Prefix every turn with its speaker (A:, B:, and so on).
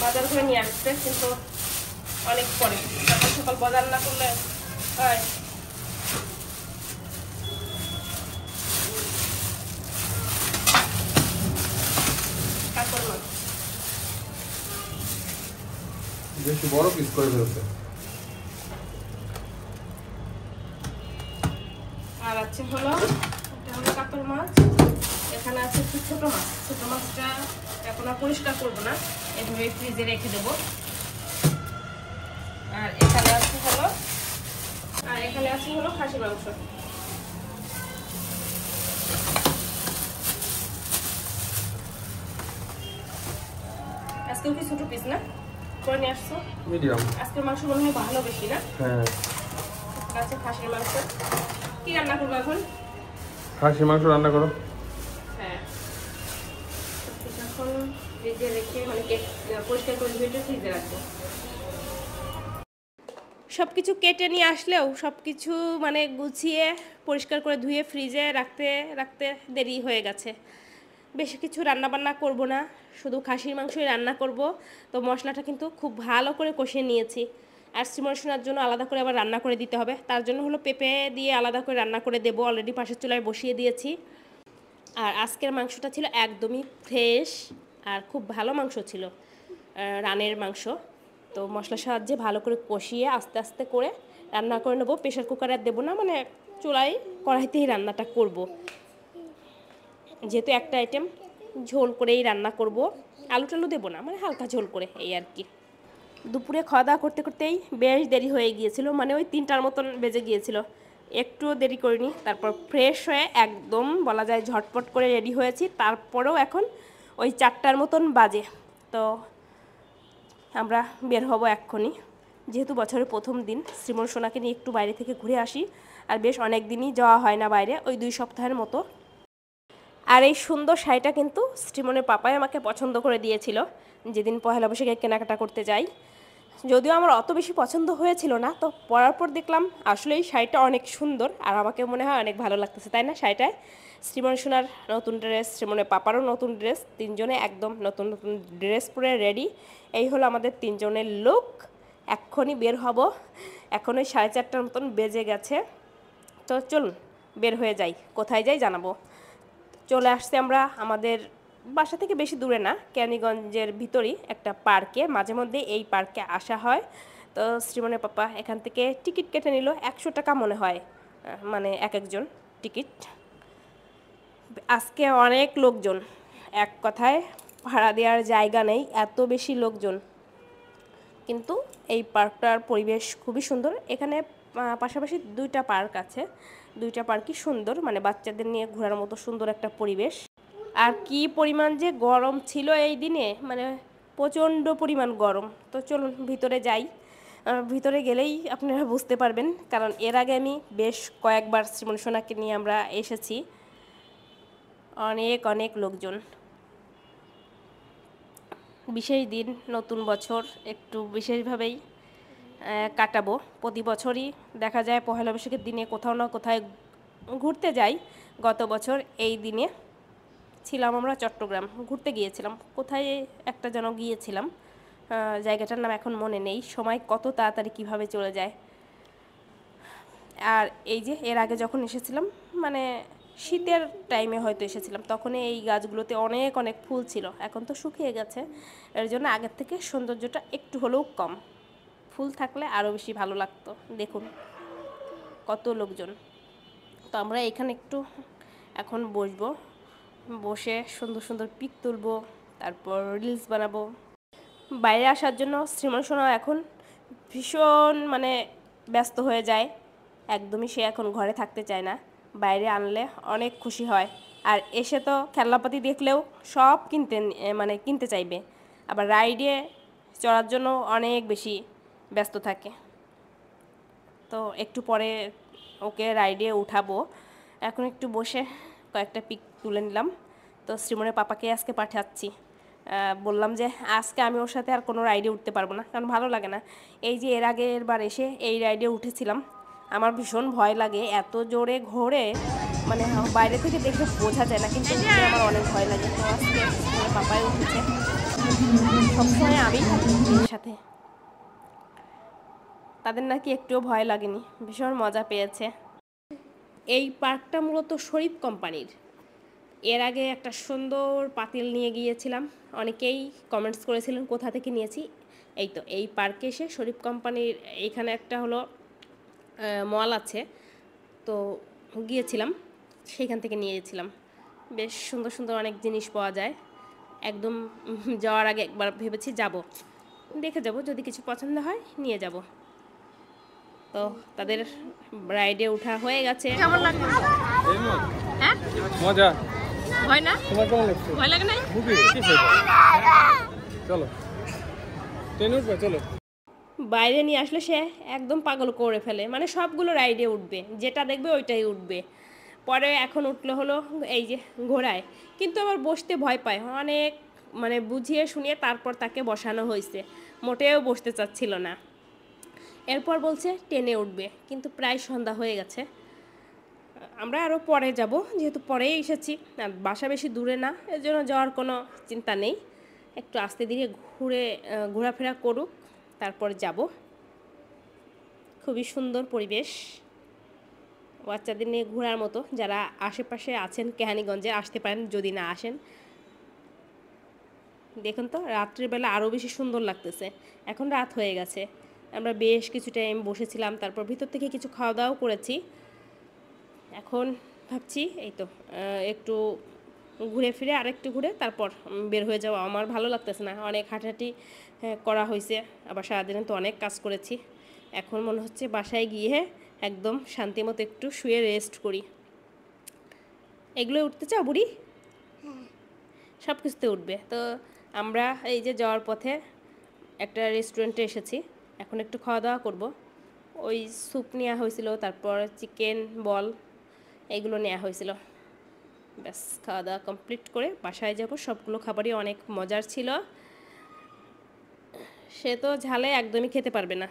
A: বাজার করে নিয়ে আসছে, কিন্তু অনেক পরে সকাল সকাল বাজার না করলে হয়। কাতল মাছ
B: বেশি বড় পিস করে ফেলছে।
A: আর আছে হলো এটা হলো কাতল মাছ। এখানে আছে ছোট মাছ। ছোট মাছটা এখন আর পরিষ্কার করবো না, এভাবে ফ্রিজে রেখে দেবো। আর এখানে আছে হলো খাসি মাংস। আজকেও কি ছোট পিস না করে নিয়ে আসছো?
B: মিডিয়াম।
A: আজকের মাংস মনে হয় ভালো বেশি না?
B: হ্যাঁ,
A: আছে খাসির মাংস। কি রান্না করবো এখন?
B: খাসি মাংস রান্না করো।
A: হ্যাঁ, এখন ফ্রিজে রেখে মানে পরিষ্কার করে ধুয়ে ফ্রিজে রাখবো। সব কিছু কেটে নিয়ে আসলেও সব কিছু মানে গুছিয়ে পরিষ্কার করে ধুয়ে ফ্রিজে রাখতে রাখতে দেরি হয়ে গেছে। বেশি কিছু রান্নাবান্না করব না, শুধু খাসির মাংসই রান্না করব। তো মশলাটা কিন্তু খুব ভালো করে কষিয়ে নিয়েছি। আর শ্রীমর্শনার জন্য আলাদা করে আবার রান্না করে দিতে হবে, তার জন্য হলো পেঁপে দিয়ে আলাদা করে রান্না করে দেবো। অলরেডি পাশের চুলায় বসিয়ে দিয়েছি। আর আজকের মাংসটা ছিল একদমই ফ্রেশ আর খুব ভালো মাংস ছিল, রানের মাংস। তো মশলার সাহায্যে ভালো করে কষিয়ে আস্তে আস্তে করে রান্না করে নেবো। প্রেশার কুকারে দেবো না, মানে চুলায় কড়াইতেই রান্নাটা করব। যেহেতু একটা আইটেম ঝোল করেই রান্না করব, আলু টালু দেবো না, মানে হালকা ঝোল করে, এই আর কি। দুপুরে খাওয়া দাওয়া করতে করতেই বেশ দেরি হয়ে গিয়েছিল, মানে ওই 3টার মতন বেজে গিয়েছিল। একটুও দেরি করিনি, তারপর ফ্রেশ হয়ে একদম বলা যায় ঝটপট করে রেডি হয়েছি। তারপরেও এখন ওই 4টার মতন বাজে। তো আমরা বের হব এক্ষুনি, যেহেতু বছরের প্রথম দিন। শ্রীমর্শনাকে নিয়ে একটু বাইরে থেকে ঘুরে আসি। আর বেশ অনেক দিনই যাওয়া হয় না বাইরে, ওই 2 সপ্তাহের মতো। আর এই সুন্দর শাড়িটা কিন্তু শ্রীমনের পাপাই আমাকে পছন্দ করে দিয়েছিল যেদিন পহেলা বৈশাখে কেনাকাটা করতে যাই। যদিও আমার অত বেশি পছন্দ হয়েছিল না, তো পরার পর দেখলাম আসলে এই শাড়িটা অনেক সুন্দর আর আমাকে মনে হয় অনেক ভালো লাগতেছে, তাই না? শাড়িটায় শ্রীমর্শনার নতুন ড্রেস, শ্রীমনের পাপারও নতুন ড্রেস, 3জনে একদম নতুন নতুন ড্রেস পরে রেডি। এই হলো আমাদের 3জনের লুক। এক্ষুনি বের হব, এখন ওই 4:30টার মতন বেজে গেছে। তো চলুন বের হয়ে যাই, কোথায় যাই জানাবো। চলে আসছে আমরা আমাদের বাসা থেকে বেশি দূরে না, কেরানীগঞ্জের ভিতরই একটা পার্কে। মাঝে মধ্যে এই পার্কে আসা হয়। তো শ্রীমনের পাপা এখান থেকে টিকিট কেটে নিল 100 টাকা মনে হয়, মানে এক একজন টিকিট। আজকে অনেক লোকজন, এক কথায় ভাড়া দেওয়ার জায়গা নেই, এত বেশি লোকজন। কিন্তু এই পার্কটার পরিবেশ খুবই সুন্দর। এখানে পাশাপাশি 2টা পার্ক আছে, 2টা পার্কই সুন্দর, মানে বাচ্চাদের নিয়ে ঘোরার মতো সুন্দর একটা পরিবেশ। আর কি পরিমাণ যে গরম ছিল এই দিনে, মানে প্রচণ্ড পরিমাণ গরম। তো চলুন ভিতরে যাই, ভিতরে গেলেই আপনারা বুঝতে পারবেন, কারণ এর আগে আমি বেশ কয়েকবার শ্রীমর্শনাকে নিয়ে আমরা এসেছি। অনেক অনেক লোকজন। বিশেষ দিন, নতুন বছর একটু বিশেষভাবেই কাটাবো। প্রতি বছরই দেখা যায় পহেলা বৈশাখের দিনে কোথাও না কোথায় ঘুরতে যাই। গত বছর এই দিনে ছিলাম আমরা চট্টগ্রাম, ঘুরতে গিয়েছিলাম। কোথায় একটা যেন গিয়েছিলাম, জায়গাটার নাম এখন মনে নেই। সময় কত তাড়াতাড়ি কিভাবে চলে যায়। আর এই যে এর আগে যখন এসেছিলাম, মানে শীতের টাইমে হয়তো এসেছিলাম, তখন এই গাছগুলোতে অনেক অনেক ফুল ছিল। এখন তো শুকিয়ে গেছে, এর জন্য আগের থেকে সৌন্দর্যটা একটু হলেও কম। ফুল থাকলে আরও বেশি ভালো লাগতো। দেখুন কত লোকজন। তো আমরা এখানে একটু এখন বসবো, বসে সুন্দর সুন্দর পিক তুলবো, তারপর রিলস বানাবো। বাইরে আসার জন্য শ্রীমর্শনা এখন ভীষণ মানে ব্যস্ত হয়ে যায়, একদমই সে এখন ঘরে থাকতে চায় না। বাইরে আনলে অনেক খুশি হয়। আর এসে তো খেলনাপাতি দেখলেও সব কিনতে চাইবে। আবার রাইডে চড়ার জন্য অনেক বেশি ব্যস্ত থাকে। তো একটু পরে ওকে রাইডে উঠাবো। এখন একটু বসে কয়েকটা পিক তুলে নিলাম। তো শ্রীমনের পাপাকে আজকে পাঠাচ্ছি, বললাম যে আজকে আমি ওর সাথে আর কোনো রাইডে উঠতে পারবো না, কারণ ভালো লাগে না। এই যে এর আগের বার এসে এই রাইডে উঠেছিলাম, আমার ভীষণ ভয় লাগে, এত জোরে ঘোরে, মানে বাইরে থেকে দেখে বোঝা যায় না, কিন্তু আমার অনেক ভয় লাগে। তো আজকে পাপাই উঠেছে, সবসময় আমি থাকি বুড়ির সাথে। তাদের নাকি একটুও ভয় লাগেনি, ভীষণ মজা পেয়েছে। এই পার্কটা মূলত শরীফ কোম্পানির। এর আগে একটা সুন্দর পাতিল নিয়ে গিয়েছিলাম, অনেকেই কমেন্টস করেছিলেন কোথা থেকে নিয়েছি। এই তো এই পার্কে এসে শরীফ কোম্পানির এইখানে একটা হলো মল আছে, তো গিয়েছিলাম, সেইখান থেকে নিয়েছিলাম। বেশ সুন্দর সুন্দর অনেক জিনিস পাওয়া যায়। একদম যাওয়ার আগে একবার ভেবেছি যাব, দেখে যাব, যদি কিছু পছন্দ হয় নিয়ে যাব। তো তাদের রাইডে ওঠা হয়ে গেছে। কেমন লাগছে? হ্যাঁ
B: মজা।
A: ভয় না?
B: তোমার কেমন লাগছে?
A: ভয় লাগে নাই?
B: খুবই কি সেটা? চলো ট্রেনে উঠবে, চলো।
A: বাইরে নিয়ে আসলে সে একদম পাগল করে ফেলে, মানে সবগুলো রাইডে উঠবে, যেটা দেখবে ওইটাই উঠবে। পরে এখন উঠলো হলো এই যে ঘোড়ায়, কিন্তু আবার বসতে ভয় পায় অনেক, মানে বুঝিয়ে শুনিয়ে তারপর তাকে বসানো হয়েছে, মোটেও বসতে চাচ্ছিল না। এরপর বলছে ট্রেনে উঠবে, কিন্তু প্রায় সন্ধ্যা হয়ে গেছে। আমরা আরও পরে যাব, যেহেতু পরেই এসেছি আর বাসা বেশি দূরে না, এর জন্য যাওয়ার কোনো চিন্তা নেই। একটু আস্তে ধীরে ঘোরাফেরা করুক, তারপর যাব। খুবই সুন্দর পরিবেশ, বাচ্চাদের নিয়ে ঘোরার মতো। যারা আশেপাশে আছেন কেরানীগঞ্জে আসতে পারেন, যদি না আসেন। দেখুন তো রাত্রিবেলা আরও বেশি সুন্দর লাগতেছে। এখন রাত হয়ে গেছে, আমরা বেশ কিছু টাইম বসেছিলাম, তারপর ভিতর থেকে কিছু খাওয়া দাওয়াও করেছি। এখন ভাবছি এই তো একটু ঘুরে ফিরে আরেকটু ঘুরে তারপর বের হয়ে যাওয়া। আমার ভালো লাগতেছে না, অনেক হাঁটাহাঁটি করা হয়েছে, আবার সারাদিনে তো অনেক কাজ করেছি। এখন মনে হচ্ছে বাসায় গিয়ে একদম শান্তিমতো একটু শুয়ে রেস্ট করি। এগুলো উঠতে চাও বুড়ি? সব কিছুতে উঠবে। তো আমরা এই যে যাওয়ার পথে একটা রেস্টুরেন্টে এসেছি, এখন একটু খাওয়া দাওয়া করব। ওই স্যুপ নেওয়া হয়েছিল, তারপর চিকেন বল এগুলো নেওয়া হয়েছিল। ব্যাস খাওয়া দাওয়া কমপ্লিট করে বাসায় যাব। সবগুলো খাবারই অনেক মজার ছিল, সে তো ঝালে একদমই খেতে পারবে না।